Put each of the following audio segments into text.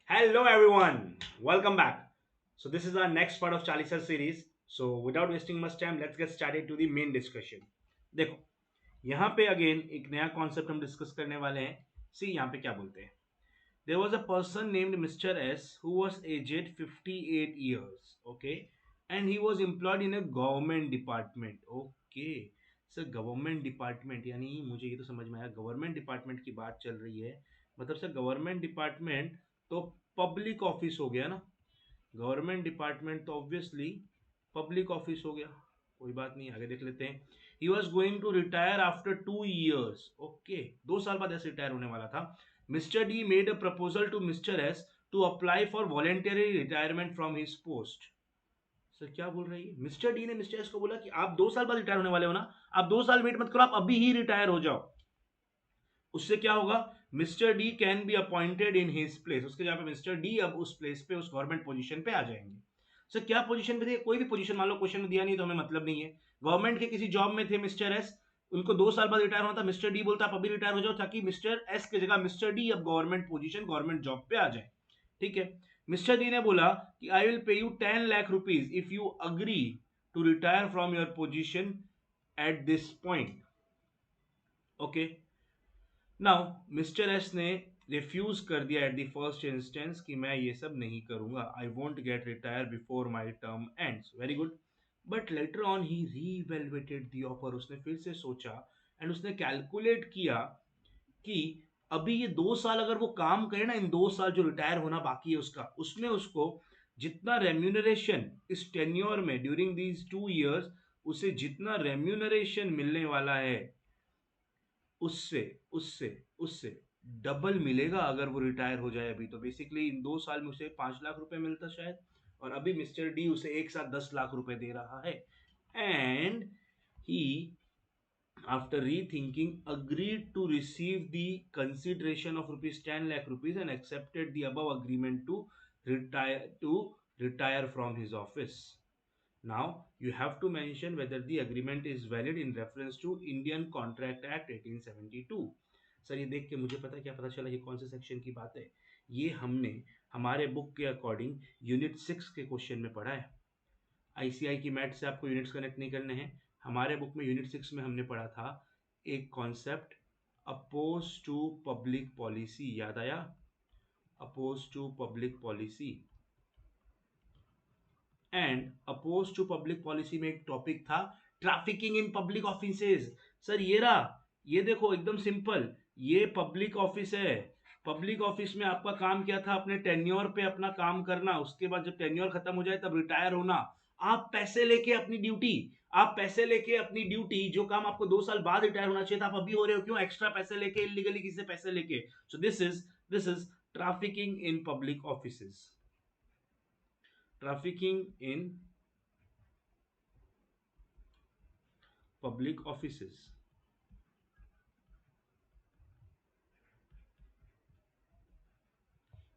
Hello everyone, welcome back. So this is our next part of Chalisa series. So without wasting much time, let's get started to the main discussion. देखो यहाँ पे again एक नया concept हम discuss करने वाले हैं. सी यहाँ पे क्या बोलते हैं. There was a person named Mr. S who was aged 58 years, okay, and he was employed in a government department. Okay, sir government department यानी मुझे ये तो समझ में आया गवर्नमेंट डिपार्टमेंट की बात चल रही है. मतलब सर गवर्नमेंट डिपार्टमेंट तो पब्लिक ऑफिस हो गया ना. गवर्नमेंट डिपार्टमेंट तो ऑब्वियसली पब्लिक ऑफिस हो गया. कोई बात नहीं, आगे देख लेते हैं. He was going to retire after 2 years. Okay, 2 साल बाद ऐसे रिटायर होने वाला था. Mister D made a proposal to mister S to apply for voluntary retirement from his post. Sir क्या बोल रही है. मिस्टर डी ने मिस्टर एस को बोला कि आप 2 साल बाद रिटायर होने वाले हो ना, आप 2 साल वेट मत करो, आप अभी ही रिटायर हो जाओ. उससे क्या होगा, mister D can be appointed in his place. उसके जगह पे मिस्टर डी अब उस प्लेस पे उस गवर्नमेंट पोजीशन पे आ जाएंगे. सर क्या पोजीशन पे थे, कोई भी पोजीशन मान लो, क्वेश्चन में दिया नहीं तो हमें मतलब नहीं है. गवर्नमेंट के किसी जॉब में थे मिस्टर एस, उनको 2 साल बाद रिटायर होना था. मिस्टर डी बोलता आप अभी रिटायर हो जाओ ताकि मिस्टर एस की जगह मिस्टर डी अब गवर्नमेंट पोजीशन गवर्नमेंट जॉब पे आ जाए. ठीक है. मिस्टर डी ने बोला कि I will pay you 10 lakh rupees if you agree to retire from your position at this point. Okay. Now mister S ने रिफ्यूज कर दिया एट द फर्स्ट इंस्टेंस कि मैं ये सब नहीं करूंगा. I won't get retire before my term ends. Very good. But later on he reevaluated the offer. उसने फिर से सोचा एंड उसने कैलकुलेट किया कि अभी ये 2 साल अगर वो काम करे ना, इन 2 साल जो रिटायर होना बाकी है उसका, उसमें उसको जितना रेम्यूनरेशन इस टेन्योर में ड्यूरिंग दीज 2 years, उसे जितना रेम्यूनरेशन मिलने वाला है उससे उससे उससे डबल मिलेगा अगर वो रिटायर हो जाए अभी. तो बेसिकली इन 2 साल में उसे 5 लाख रुपए मिलता शायद, और अभी मिस्टर डी उसे एक साथ 10 लाख रुपए दे रहा है. And he after rethinking agreed to receive the consideration of rupees 10 lakh rupees and accepted the above agreement to retire from his office. Now you have to mention whether the agreement is valid in reference to Indian Contract Act 1872. Sir ये देख के मुझे पता क्या पता चला, ये कौन से सेक्शन की बात है. ये हमने हमारे बुक के अकॉर्डिंग यूनिट 6 के क्वेश्चन में पढ़ा है. आईसीआई की मैथ से आपको यूनिट्स कनेक्ट नहीं करने हैं. हमारे बुक में यूनिट 6 में हमने पढ़ा था एक concept, oppose to public policy. याद आया, oppose to public policy. And oppose to public policy में एक टॉपिक था trafficking in public offices. Sir ये रहा, ये देखो एकदम सिंपल, ये पब्लिक ऑफिस है. पब्लिक ऑफिस में आपका काम क्या था, अपने टेन्योर पे अपना काम करना, उसके बाद जब टेन्योर खत्म हो जाए तब रिटायर होना. आप पैसे लेके अपनी ड्यूटी, आप पैसे लेके अपनी ड्यूटी, जो काम आपको 2 साल बाद रिटायर होना चाहिए था आप अभी हो रहे हो. क्यों? एक्स्ट्रा पैसे लेके, इलीगली किसी से पैसे लेके. So this is trafficking in public offices. trafficking in public offices.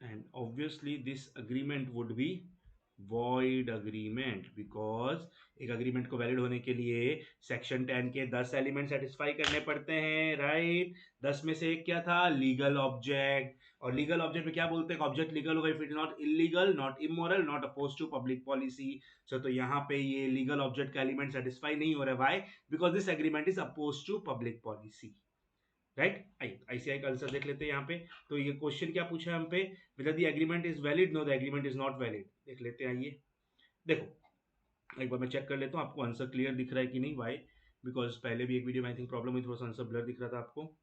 And obviously this agreement would be void agreement, because एक अग्रीमेंट को वैलिड होने के लिए सेक्शन 10 के 10 एलिमेंट सेटिस्फाई करने पड़ते हैं, राइट. 10 में से एक क्या था, लीगल ऑब्जेक्ट. और लीगल ऑब्जेक्ट में क्या बोलते हैं, ऑब्जेक्ट लीगल होगा if it is not illegal, not immoral, not oppose to public policy. So तो यहाँ पे ये लीगल ऑब्जेक्ट का एलिमेंट सेटिस्फाई नहीं हो रहा है. Why? Because this agreement is oppose to public policy, right. आइए आईसीआई का आंसर देख लेते हैं यहाँ पे. तो ये क्वेश्चन क्या पूछा है हम पे, whether the agreement is valid, no the agreement is not valid. देख लेते हैं. आइए देखो, एक बार मैं चेक कर लेता हूँ आपको आंसर क्लियर दिख रहा है कि नहीं. वाई? बिकॉज पहले भी एक वीडियो में आई थिंक प्रॉब्लम हुई, थोड़ा सा आंसर ब्लर दिख रहा था आपको.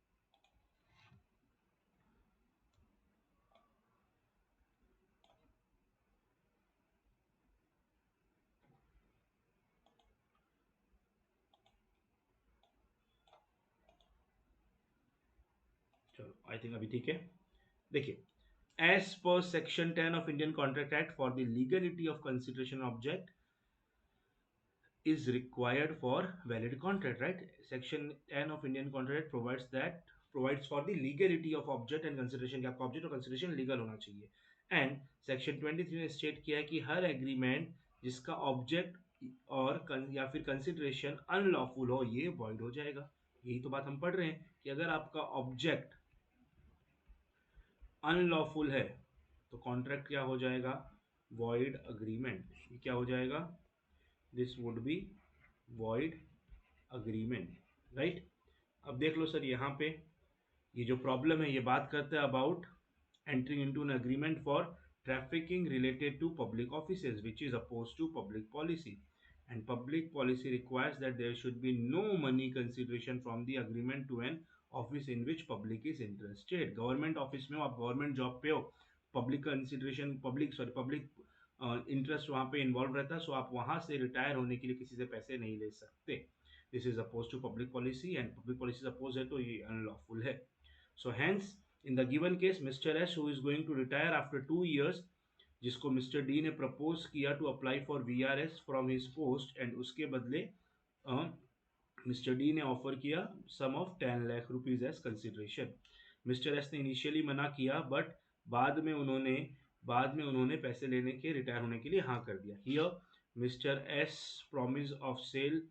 चलो आई थिंक अभी ठीक है. देखिए, as per section 10 of Indian Contract Act, for the legality of consideration object is required for valid contract, right? Section 10 of Indian Contract provides for the legality of object and consideration, कि आपका object और consideration legal होना चाहिए. And section 23 ने state किया है कि हर agreement जिसका object और या फिर consideration unlawful हो, ये void हो जाएगा. यही तो बात हम पढ़ रहे हैं कि अगर आपका object अनलॉफुल है तो कॉन्ट्रैक्ट क्या हो जाएगा, वॉइड अग्रीमेंट। ये क्या हो जाएगा, this would be void agreement, right. अब देख लो सर, यहाँ पे ये जो प्रॉब्लम है ये बात करते हैं about entering into an agreement for trafficking related to public offices, which is opposed to public policy. And public policy requires that there should be no money consideration from the agreement to an office in which public is interested. Government office में हो आप, government job पे हो, public consideration, public interest वहाँ पे involve रहता है, सो आप वहाँ से रिटायर होने के लिए किसी से पैसे नहीं ले सकते। This is oppose to public policy, and public policy oppose है तो ये अनलॉफुल है। So hence in the given case mister S who is going to retire after 2 years, जिसको मिस्टर डी ने प्रपोज किया to apply for VRS from his post, and उसके बदले mister D ने ऑफर किया sum of 10 lakh rupees as consideration. Mister S ने initially मना किया, बट बाद में उन्होंने पैसे लेने के, रिटायर होने के लिए हाँ कर दिया। Here mister S promise of sale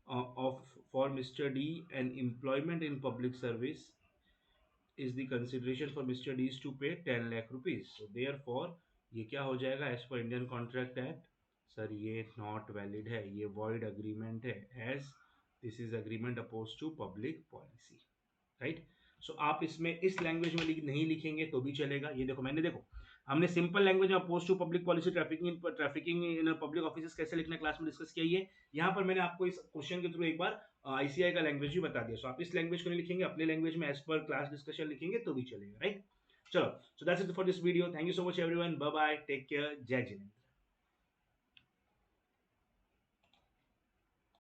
of for Mr. D and employment in public service is the consideration for Mr. D is to pay 10 lakh rupees. So therefore ये क्या हो जाएगा as per Indian contract act, sir ये not valid है, ये void agreement है, as this is agreement oppose to public policy, right. So आप इसमें इस लैंग्वेज में नहीं लिखेंगे तो भी चलेगा। ये देखो देखो हमने सिंपल लैंग्वेज में oppose to public policy trafficking in public office कैसे लिखना क्लास में डिस्कस किया है। यहाँ पर मैंने आपको इस क्वेश्चन के थ्रू एक बार आईसीआई का लैंग्वेज भी बता दिया। सो आप इस लैंग्वेज को नहीं लिखेंगे, अपने लैंग्वेज में एज पर क्लास डिस्कशन लिखेंगे तो भी चलेगा, राइट। चलो, so that's it for this video. Thank you so much everyone, bye bye, take care, जय जिनेंद्र।